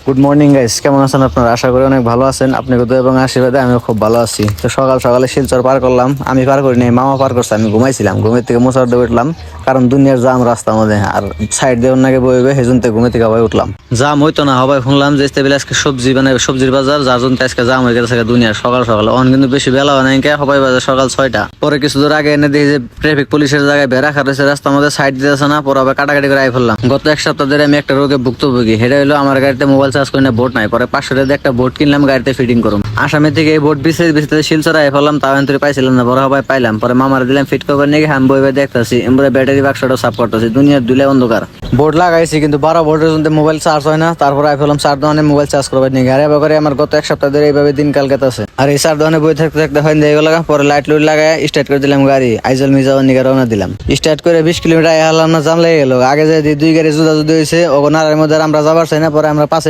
Good morning guys, কেমন আছেন আপনারা? আশা করি অনেক ভালো আছেন। আপনি কত এবং আশীর্বাদে আমিও খুব ভালো আছি। তো সকাল সকালে শিলচর পার করলাম। আমি পার করি নাই, মামা পার করছে। আমি ঘুমাইছিলাম, ঘুমের থেকে মোছার দিয়ে উঠলাম, কারণ দুনিয়ার জাম রাস্তার মধ্যে। আর সাইড দিয়ে অন্যকে বইবে, সেজন্য ঘুমে থেকে আবার উঠলাম। জাম হইতো না হবাই শুনলাম যে স্টেবিল আজকে সবজি মানে সবজির বাজার, যার জন্য আজকে জাম হয়ে গেছে দুনিয়ার সকাল সকাল। অন কিন্তু বেশি বেলা হয় নাই, সবাই বাজার সকাল 6টা। পরে কিছু দূর আগে এনে দেখি যে ট্রাফিক পুলিশের জায়গায় বেড়া খাচ্ছে রাস্তার মধ্যে, সাইড দিতেছে না। পরে আবার কাটাকাটি করে আই ফেললাম। গত এক সপ্তাহ ধরে আমি একটা রোগে ভুক্তভোগী। সেটা হলো আমার গাড়িতে মোবাইল চার্জ করে না, বোর্ড নাই। পরে 500 টাকা দিয়ে একটা বোর্ড কিনলাম, গাড়িতে ফিটিং করুন। আসামে থেকে এই বোর্ড বিচতে শিলচর আই ফেললাম, তাও এন্তরে পাইছিলাম না। বড় হবাই পাইলাম, পরে মামার দিলাম ফিট করবার নাকি। আমি বইবে দেখতেছি এমরে ব্যাটারি বাক্সটা সাফ করতেছি, দুনিয়ার দুলে অন্ধকার। বোর্ড লাগাইছি কিন্তু 12 ভোল্টের জন্য মোবাইল চার্জ হয় না। তারপর আই ফেললাম চার দোকানে মোবাইল চার্জ করবার নিয়ে। আর এবার আমার গত এক সপ্তাহ ধরে এইভাবে দিন কাল কেটেছে। আর এই চার দোকানে বই থাকতে থাকতে হয় দিয়ে গেল। পরে লাইট লুইট লাগাই স্টার্ট করে দিলাম গাড়ি। আইজল মিজাওয়ার নিকে রওনা দিলাম। স্টার্ট করে 20 কিলোমিটার আই হারলাম না, জাম লেগে গেল। আগে যে দুই গাড়ি জুদা জুদি হয়েছে, ওনার মধ্যে আমরা যাবার চাই না। পরে আমরা পাশে